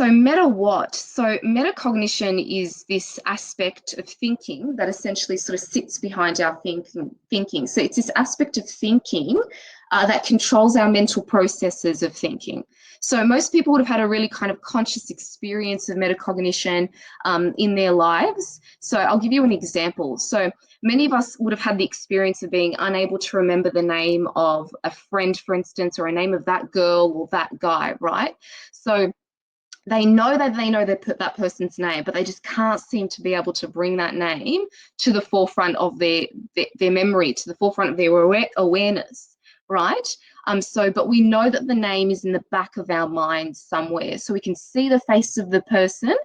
So meta what? So metacognition is this aspect of thinking that essentially sort of sits behind our thinking. So it's this aspect of thinking that controls our mental processes of thinking. So most people would have had a really kind of conscious experience of metacognition in their lives. So I'll give you an example. So many of us would have had the experience of being unable to remember the name of a friend, for instance, or a name of that girl or that guy, right? So they know they put that person's name, but they just can't seem to be able to bring that name to the forefront of their memory, to the forefront of their awareness, right? But we know that the name is in the back of our minds somewhere. So we can see the face of the person,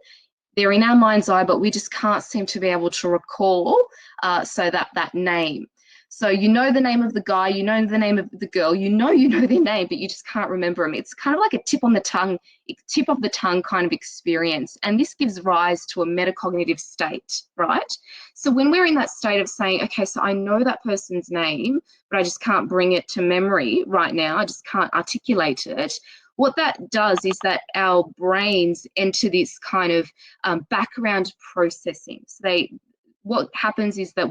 they're in our mind's eye, but we just can't seem to be able to recall that name. So you know the name of the guy, you know the name of the girl, you know their name, but you just can't remember them. It's kind of like a tip of the tongue kind of experience. And this gives rise to a metacognitive state, right? So when we're in that state of saying, okay, so I know that person's name, but I just can't bring it to memory right now, I just can't articulate it. What that does is that our brains enter this kind of background processing. So what happens is that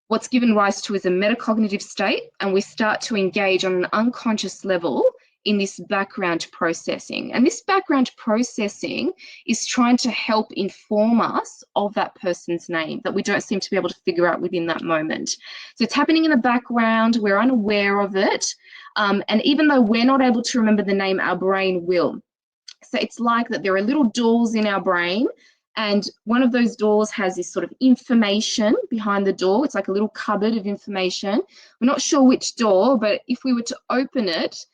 what's given rise to is a metacognitive state, and we start to engage on an unconscious level in this background processing. And this background processing is trying to help inform us of that person's name that we don't seem to be able to figure out within that moment. So it's happening in the background, we're unaware of it, and even though we're not able to remember the name, our brain will. So it's like that there are little doors in our brain, and one of those doors has this sort of information behind the door. It's like a little cupboard of information. We're not sure which door, but if we were to open it,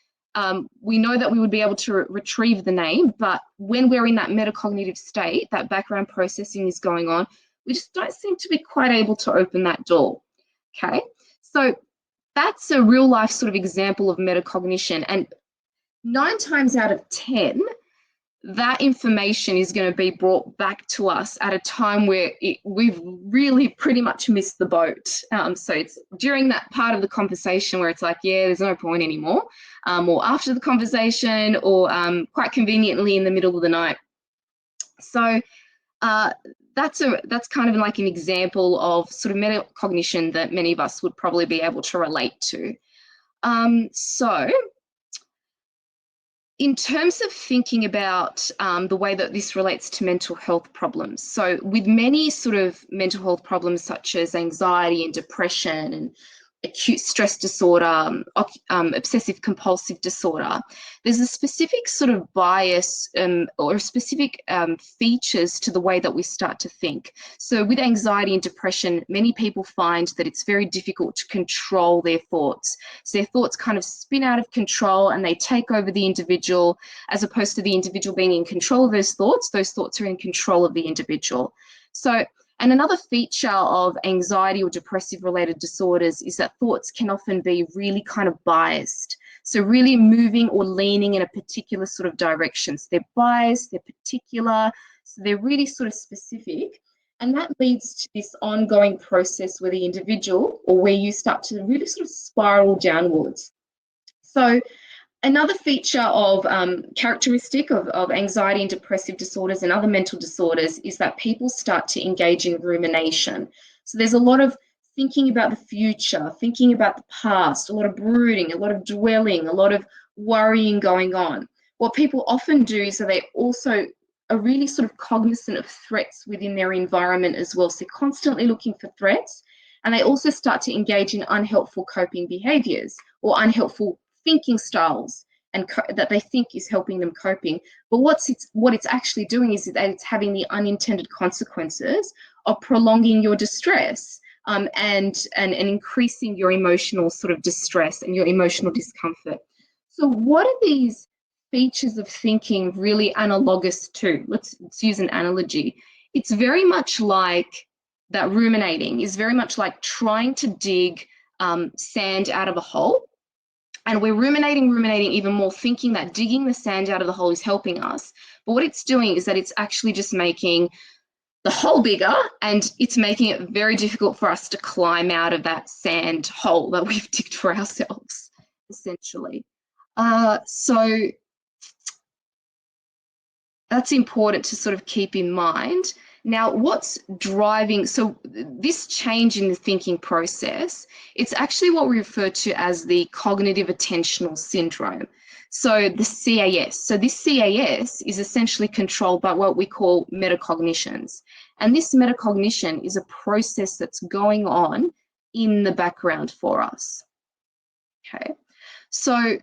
we know that we would be able to retrieve the name. But when we're in that metacognitive state, that background processing is going on, we just don't seem to be quite able to open that door. Okay, so that's a real life sort of example of metacognition. And 9 times out of 10, that information is going to be brought back to us at a time where we've really pretty much missed the boat. So it's during that part of the conversation where it's like, yeah, there's no point anymore, or after the conversation, or quite conveniently in the middle of the night. So that's kind of like an example of sort of metacognition that many of us would probably be able to relate to. So in terms of thinking about the way that this relates to mental health problems, so with many sort of mental health problems such as anxiety and depression and acute stress disorder, obsessive compulsive disorder, there's a specific sort of bias or specific features to the way that we start to think. So with anxiety and depression, many people find that it's very difficult to control their thoughts. So their thoughts kind of spin out of control and they take over the individual, as opposed to the individual being in control of those thoughts are in control of the individual. And another feature of anxiety or depressive related disorders is that thoughts can often be really kind of biased. So really moving or leaning in a particular sort of direction. So they're biased, they're particular, so they're really sort of specific. And that leads to this ongoing process where the individual, or where you start to really sort of spiral downwards. So another feature of characteristic of anxiety and depressive disorders and other mental disorders is that people start to engage in rumination. So there's a lot of thinking about the future, thinking about the past, a lot of brooding, a lot of dwelling, a lot of worrying going on. What people often do is that they also are really sort of cognizant of threats within their environment as well. So they're constantly looking for threats, and they also start to engage in unhelpful coping behaviors or unhelpful thinking styles and that they think is helping them coping. But what it's actually doing is that it's having the unintended consequences of prolonging your distress and increasing your emotional sort of distress and your emotional discomfort. So what are these features of thinking really analogous to? Let's use an analogy. It's very much like that ruminating is very much like trying to dig sand out of a hole. And we're ruminating even more, thinking that digging the sand out of the hole is helping us. But what it's doing is that it's actually just making the hole bigger, and it's making it very difficult for us to climb out of that sand hole that we've digged for ourselves, essentially. that's important to sort of keep in mind. Now, what's driving, so this change in the thinking process, it's actually what we refer to as the cognitive attentional syndrome. So the CAS. So this CAS is essentially controlled by what we call metacognitions. And this metacognition is a process that's going on in the background for us. Okay. So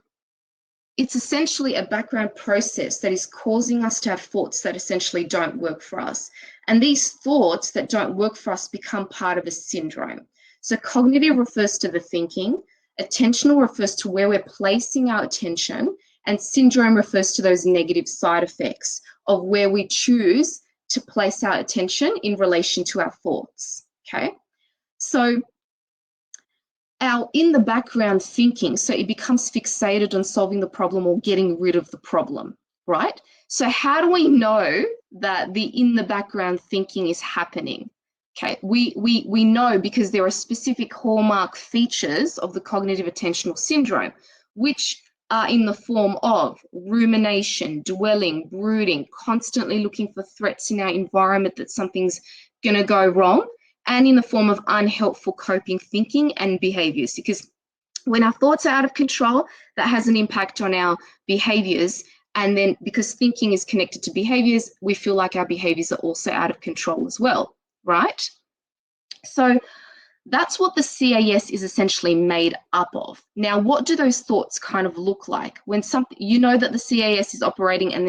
it's essentially a background process that is causing us to have thoughts that essentially don't work for us. And these thoughts that don't work for us become part of a syndrome. So cognitive refers to the thinking, attentional refers to where we're placing our attention, and syndrome refers to those negative side effects of where we choose to place our attention in relation to our thoughts. Okay? So our in the background thinking, so it becomes fixated on solving the problem or getting rid of the problem, right? So how do we know that the in the background thinking is happening? Okay, we know because there are specific hallmark features of the cognitive attentional syndrome, which are in the form of rumination, dwelling, brooding, constantly looking for threats in our environment that something's going to go wrong, and in the form of unhelpful coping thinking and behaviors. Because when our thoughts are out of control, that has an impact on our behaviors. And then because thinking is connected to behaviors, we feel like our behaviors are also out of control as well, right? So that's what the CAS is essentially made up of. Now, what do those thoughts kind of look like? When something, you know that the CAS is operating and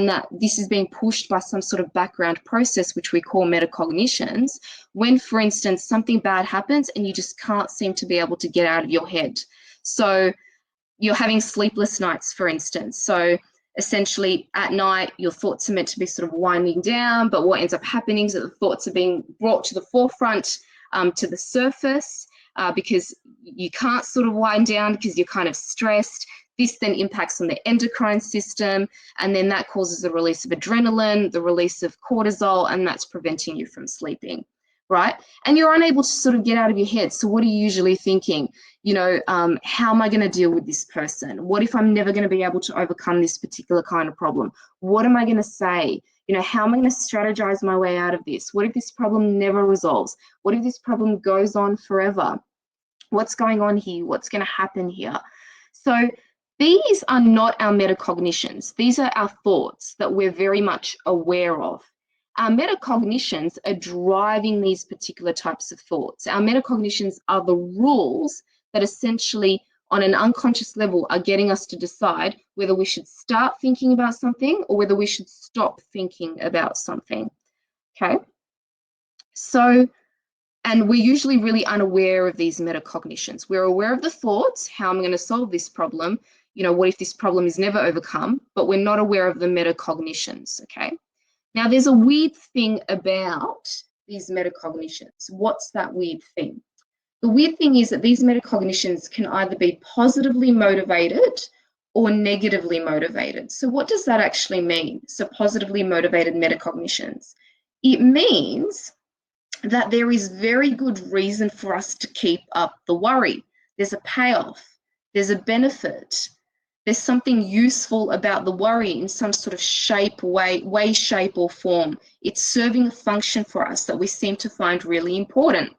that this is being pushed by some sort of background process, which we call metacognitions, when, for instance, something bad happens and you just can't seem to be able to get out of your head. So you're having sleepless nights, for instance. So essentially at night, your thoughts are meant to be sort of winding down, but what ends up happening is that the thoughts are being brought to the forefront, to the surface, because you can't sort of wind down because you're kind of stressed. This then impacts on the endocrine system, and then that causes the release of adrenaline, the release of cortisol, and that's preventing you from sleeping, right? And you're unable to sort of get out of your head. So what are you usually thinking? You know, how am I going to deal with this person? What if I'm never going to be able to overcome this particular kind of problem? What am I going to say? You know, how am I going to strategize my way out of this? What if this problem never resolves? What if this problem goes on forever? What's going on here? What's going to happen here? So these are not our metacognitions. These are our thoughts that we're very much aware of. Our metacognitions are driving these particular types of thoughts. Our metacognitions are the rules that essentially, on an unconscious level, are getting us to decide whether we should start thinking about something or whether we should stop thinking about something. Okay? So, and we're usually really unaware of these metacognitions. We're aware of the thoughts, how am I going to solve this problem? You know, what if this problem is never overcome? But we're not aware of the metacognitions, okay? Now, there's a weird thing about these metacognitions. What's that weird thing? The weird thing is that these metacognitions can either be positively motivated or negatively motivated. So what does that actually mean? So positively motivated metacognitions. It means that there is very good reason for us to keep up the worry. There's a payoff, there's a benefit, there's something useful about the worry in some sort of shape, way, shape, or form. It's serving a function for us that we seem to find really important.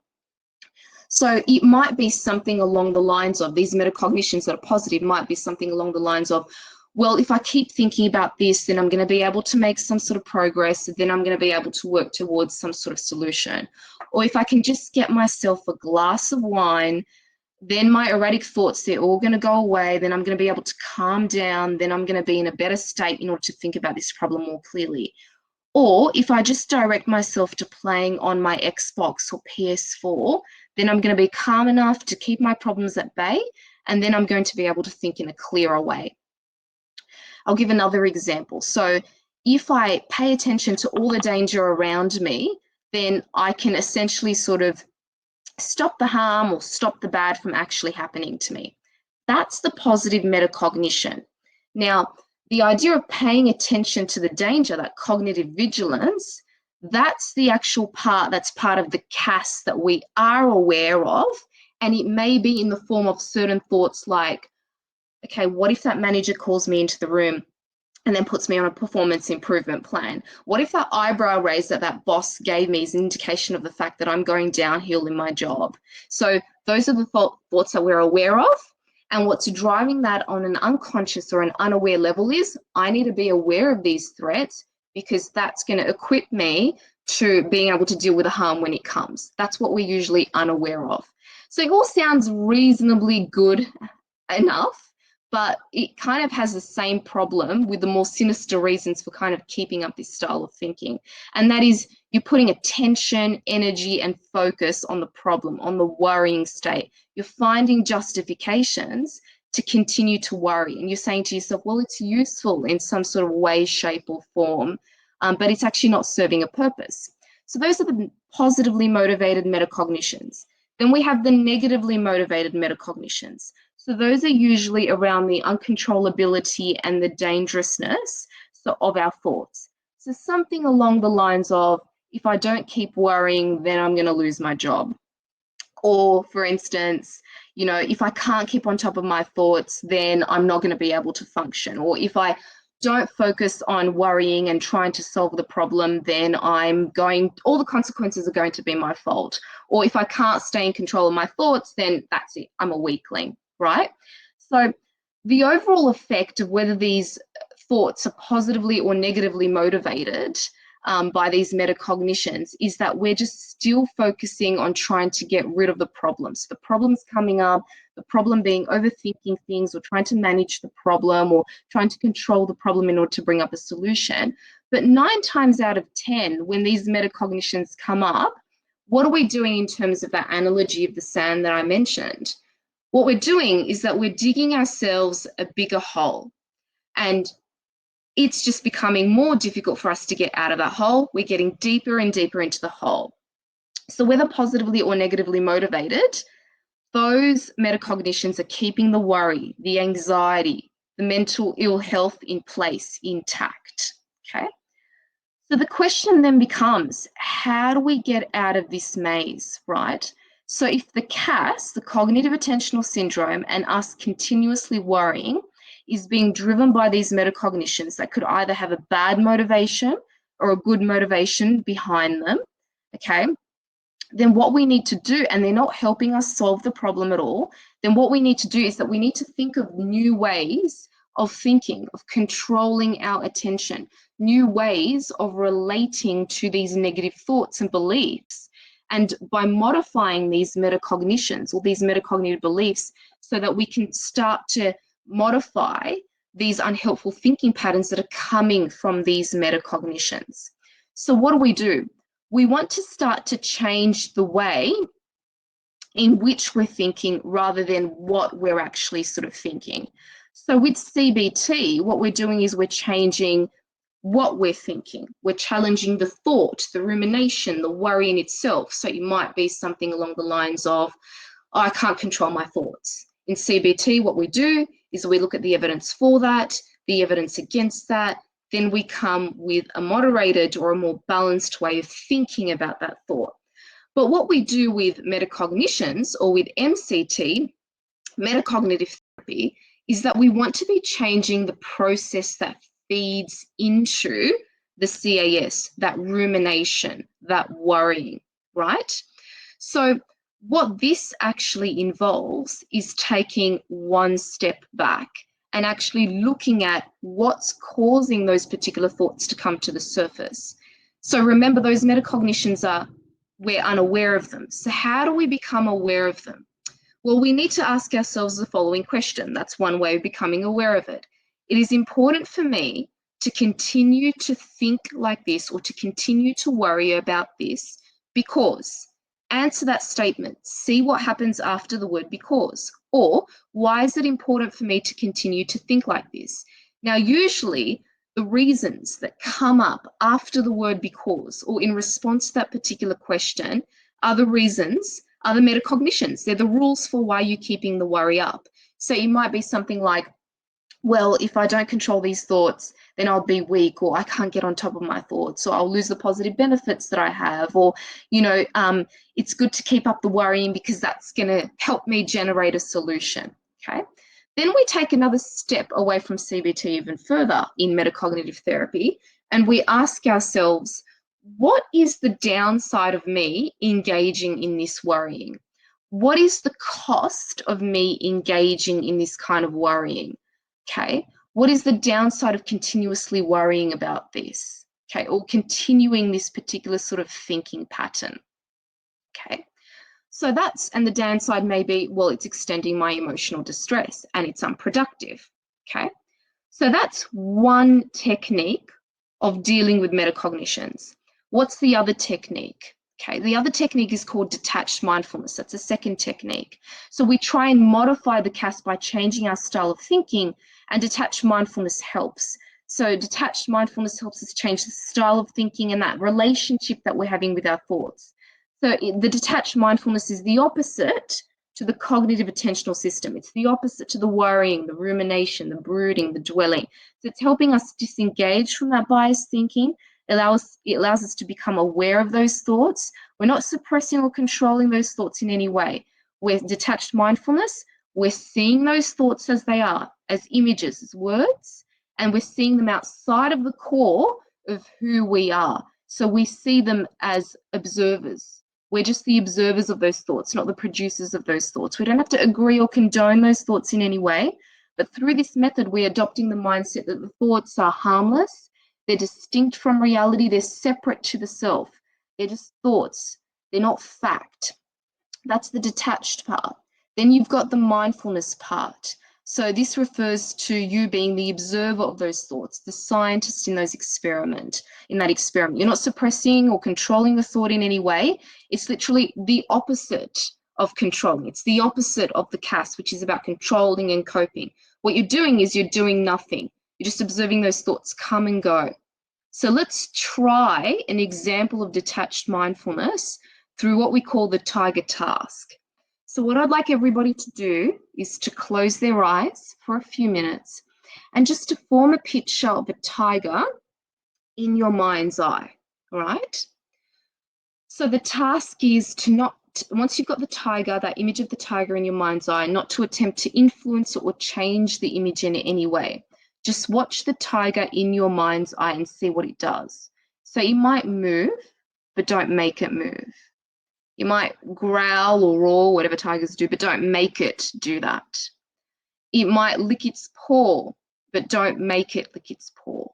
So it might be something along the lines of, these metacognitions that are positive might be something along the lines of, well, if I keep thinking about this, then I'm going to be able to make some sort of progress, then I'm going to be able to work towards some sort of solution. Or if I can just get myself a glass of wine, then my erratic thoughts, they're all going to go away, then I'm going to be able to calm down, then I'm going to be in a better state in order to think about this problem more clearly. Or if I just direct myself to playing on my Xbox or PS4, then I'm going to be calm enough to keep my problems at bay, and then I'm going to be able to think in a clearer way. I'll give another example. So if I pay attention to all the danger around me, then I can essentially sort of stop the harm or stop the bad from actually happening to me. That's the positive metacognition. Now, the idea of paying attention to the danger, that cognitive vigilance, that's the actual part that's part of the CAS that we are aware of, and it may be in the form of certain thoughts like, okay, what if that manager calls me into the room and then puts me on a performance improvement plan? What if that eyebrow raise that that boss gave me is an indication of the fact that I'm going downhill in my job? So those are the thoughts that we're aware of. And what's driving that on an unconscious or an unaware level is I need to be aware of these threats, because that's going to equip me to being able to deal with the harm when it comes. That's what we're usually unaware of. So it all sounds reasonably good enough, but it kind of has the same problem with the more sinister reasons for kind of keeping up this style of thinking. And that is, you're putting attention, energy, and focus on the problem, on the worrying state. You're finding justifications to continue to worry. And you're saying to yourself, well, it's useful in some sort of way, shape, or form, but it's actually not serving a purpose. So those are the positively motivated metacognitions. Then we have the negatively motivated metacognitions. So those are usually around the uncontrollability and the dangerousness of our thoughts. So something along the lines of, if I don't keep worrying, then I'm going to lose my job. Or for instance, you know, if I can't keep on top of my thoughts, then I'm not going to be able to function. Or if I don't focus on worrying and trying to solve the problem, then all the consequences are going to be my fault. Or if I can't stay in control of my thoughts, then that's it, I'm a weakling, right? So the overall effect of whether these thoughts are positively or negatively motivated by these metacognitions is that we're just still focusing on trying to get rid of the problems. The problem's coming up, the problem being overthinking things or trying to manage the problem or trying to control the problem in order to bring up a solution. But 9 times out of 10, when these metacognitions come up, what are we doing in terms of that analogy of the sand that I mentioned? What we're doing is that we're digging ourselves a bigger hole. And it's just becoming more difficult for us to get out of that hole. We're getting deeper and deeper into the hole. So whether positively or negatively motivated, those metacognitions are keeping the worry, the anxiety, the mental ill health in place, intact, okay? So the question then becomes, how do we get out of this maze, right? So if the CAS, the cognitive attentional syndrome, and us continuously worrying is being driven by these metacognitions that could either have a bad motivation or a good motivation behind them, okay, then what we need to do, and they're not helping us solve the problem at all, then what we need to do is that we need to think of new ways of thinking, of controlling our attention, new ways of relating to these negative thoughts and beliefs. And by modifying these metacognitions or these metacognitive beliefs so that we can start to modify these unhelpful thinking patterns that are coming from these metacognitions. So what do? We want to start to change the way in which we're thinking rather than what we're actually sort of thinking. So with CBT, what we're doing is we're changing what we're thinking. We're challenging the thought, the rumination, the worry in itself. So it might be something along the lines of, oh, I can't control my thoughts. In CBT, what we do is we look at the evidence for that, the evidence against that, then we come with a moderated or a more balanced way of thinking about that thought. But what we do with metacognitions or with MCT, metacognitive therapy, is that we want to be changing the process that feeds into the CAS, that rumination, that worrying, right? So what this actually involves is taking one step back and actually looking at what's causing those particular thoughts to come to the surface. So remember, those metacognitions we're unaware of them. So how do we become aware of them? Well, we need to ask ourselves the following question. That's one way of becoming aware of it. It is important for me to continue to think like this or to continue to worry about this because. Answer that statement. See what happens after the word because. Or why is it important for me to continue to think like this? Now, usually the reasons that come up after the word because or in response to that particular question are the reasons, are the metacognitions. They're the rules for why you're keeping the worry up. So it might be something like, well, if I don't control these thoughts, then I'll be weak, or I can't get on top of my thoughts, or I'll lose the positive benefits that I have, or, you know, it's good to keep up the worrying because that's going to help me generate a solution, okay? Then we take another step away from CBT even further in metacognitive therapy, and we ask ourselves, what is the downside of me engaging in this worrying? What is the cost of me engaging in this kind of worrying? Okay. What is the downside of continuously worrying about this? Okay. Or continuing this particular sort of thinking pattern. Okay. So and the downside may be, well, it's extending my emotional distress and it's unproductive. Okay. So that's one technique of dealing with metacognitions. What's the other technique? Okay, the other technique is called detached mindfulness. That's a second technique. So we try and modify the CAS by changing our style of thinking, and detached mindfulness helps. So detached mindfulness helps us change the style of thinking and that relationship that we're having with our thoughts. So the detached mindfulness is the opposite to the cognitive attentional system. It's the opposite to the worrying, the rumination, the brooding, the dwelling. So it's helping us disengage from that biased thinking. It allows us to become aware of those thoughts. We're not suppressing or controlling those thoughts in any way. With detached mindfulness, we're seeing those thoughts as they are, as images, as words, and we're seeing them outside of the core of who we are. So we see them as observers. We're just the observers of those thoughts, not the producers of those thoughts. We don't have to agree or condone those thoughts in any way, but through this method, we're adopting the mindset that the thoughts are harmless, they're distinct from reality, they're separate to the self. They're just thoughts, they're not fact. That's the detached part. Then you've got the mindfulness part. So this refers to you being the observer of those thoughts, the scientist in that experiment. You're not suppressing or controlling the thought in any way. It's literally the opposite of controlling. It's the opposite of the CAS, which is about controlling and coping. What you're doing is you're doing nothing. You're just observing those thoughts come and go. So let's try an example of detached mindfulness through what we call the tiger task. So what I'd like everybody to do is to close their eyes for a few minutes and just to form a picture of a tiger in your mind's eye, all right? So the task is to not, once you've got the tiger, that image of the tiger in your mind's eye, not to attempt to influence or change the image in any way. Just watch the tiger in your mind's eye and see what it does. So it might move, but don't make it move. You might growl or roar, whatever tigers do, but don't make it do that. It might lick its paw, but don't make it lick its paw.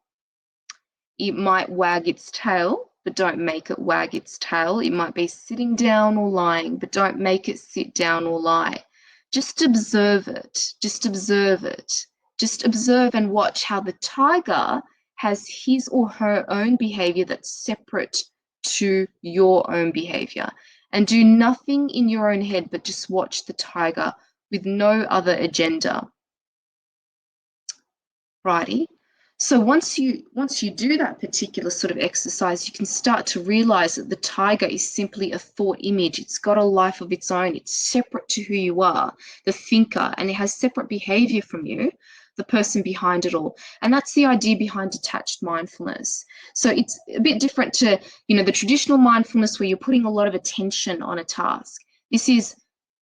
It might wag its tail, but don't make it wag its tail. It might be sitting down or lying, but don't make it sit down or lie. Just observe it. Just observe it. Just observe and watch how the tiger has his or her own behavior that's separate to your own behavior. And do nothing in your own head, but just watch the tiger with no other agenda. Righty. So once you do that particular sort of exercise, you can start to realize that the tiger is simply a thought image. It's got a life of its own. It's separate to who you are, the thinker, and it has separate behavior from you, the person behind it all. And that's the idea behind detached mindfulness. So it's a bit different to, the traditional mindfulness where you're putting a lot of attention on a task. This is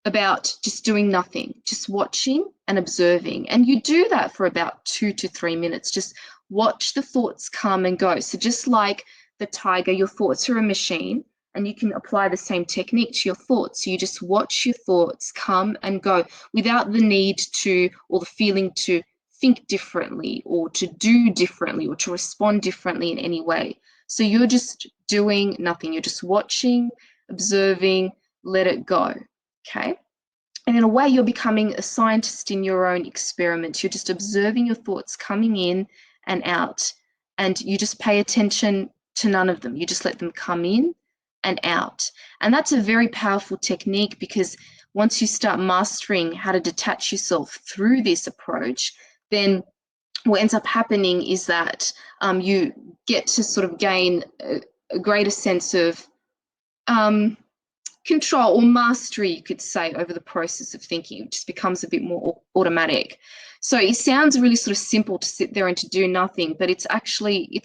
about just doing nothing, just watching and observing. And you do that for about 2 to 3 minutes. Just watch the thoughts come and go. So just like the tiger, your thoughts are a machine, and you can apply the same technique to your thoughts. So you just watch your thoughts come and go without the need to, or the feeling to think differently or to do differently or to respond differently in any way. So you're just doing nothing. You're just watching, observing, let it go. Okay. And in a way, you're becoming a scientist in your own experiment. You're just observing your thoughts coming in and out, and you just pay attention to none of them. You just let them come in and out. And that's a very powerful technique, because once you start mastering how to detach yourself through this approach, then what ends up happening is that you get to sort of gain a greater sense of control or mastery, you could say, over the process of thinking. It just becomes a bit more automatic. So it sounds really sort of simple to sit there and to do nothing, but it's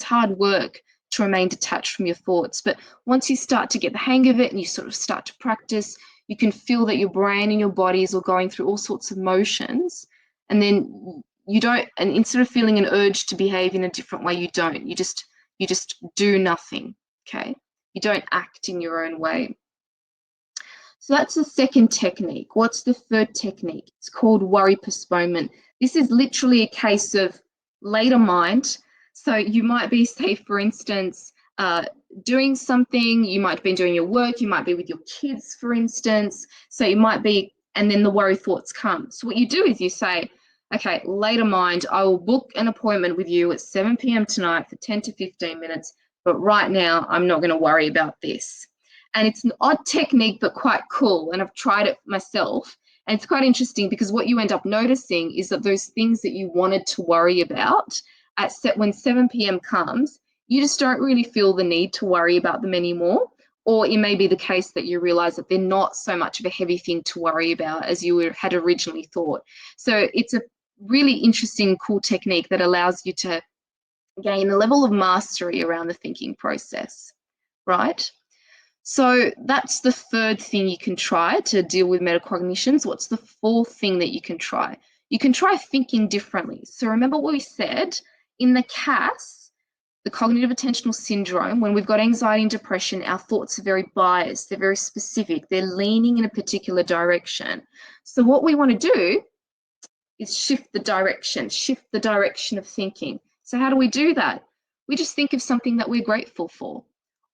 hard work to remain detached from your thoughts. But once you start to get the hang of it and you sort of start to practice, you can feel that your brain and your body is all going through all sorts of motions, and then you don't, and instead of feeling an urge to behave in a different way, you don't. You just do nothing, okay? You don't act in your own way. So that's the second technique. What's the third technique? It's called worry postponement. This is literally a case of later mind. So you might be, say, for instance, doing something, you might be doing your work, you might be with your kids, for instance. So you might be, and then the worry thoughts come. So what you do is you say, okay, later mind, I will book an appointment with you at 7 p.m. tonight for 10 to 15 minutes, but right now I'm not going to worry about this. And it's an odd technique, but quite cool. And I've tried it myself. And it's quite interesting because what you end up noticing is that those things that you wanted to worry about when 7 p.m. comes, you just don't really feel the need to worry about them anymore. Or it may be the case that you realize that they're not so much of a heavy thing to worry about as you had originally thought. So it's a really interesting, cool technique that allows you to gain a level of mastery around the thinking process, right? So that's the third thing you can try to deal with metacognitions. What's the fourth thing that you can try? You can try thinking differently. So remember what we said in the CAS, the cognitive attentional syndrome, when we've got anxiety and depression, our thoughts are very biased, they're very specific, they're leaning in a particular direction. So what we want to do is shift the direction of thinking. So how do we do that? We just think of something that we're grateful for.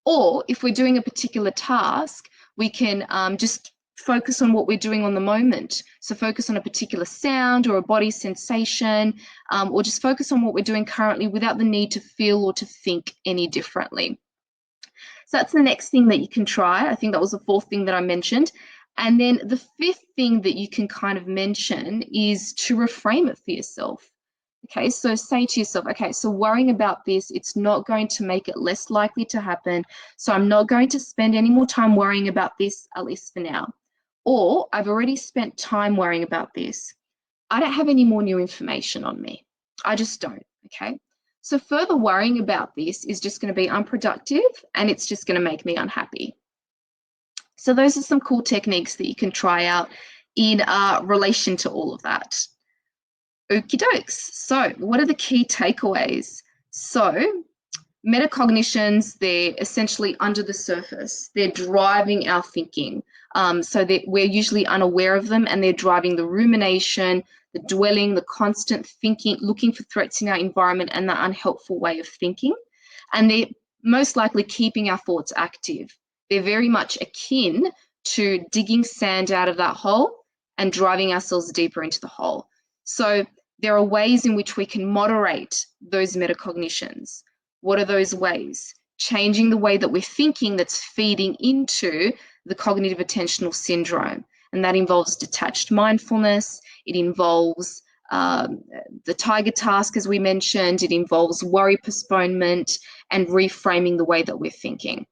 Or if we're doing a particular task, we can just focus on what we're doing on the moment. So focus on a particular sound or a body sensation, or just focus on what we're doing currently without the need to feel or to think any differently. So that's the next thing that you can try. I think that was the fourth thing that I mentioned. And then the fifth thing that you can kind of mention is to reframe it for yourself. Okay, so say to yourself, okay, so worrying about this, it's not going to make it less likely to happen. So I'm not going to spend any more time worrying about this, at least for now. Or I've already spent time worrying about this. I don't have any more new information on me. I just don't, okay? So further worrying about this is just going to be unproductive and it's just going to make me unhappy. So those are some cool techniques that you can try out in relation to all of that. Okie dokes. So what are the key takeaways? So metacognitions, they're essentially under the surface. They're driving our thinking. So we're usually unaware of them and they're driving the rumination, the dwelling, the constant thinking, looking for threats in our environment and the unhelpful way of thinking. And they're most likely keeping our thoughts active. They're very much akin to digging sand out of that hole and driving ourselves deeper into the hole. So there are ways in which we can moderate those metacognitions. What are those ways? Changing the way that we're thinking that's feeding into the cognitive attentional syndrome. And that involves detached mindfulness. It involves the tiger task, as we mentioned. It involves worry postponement and reframing the way that we're thinking.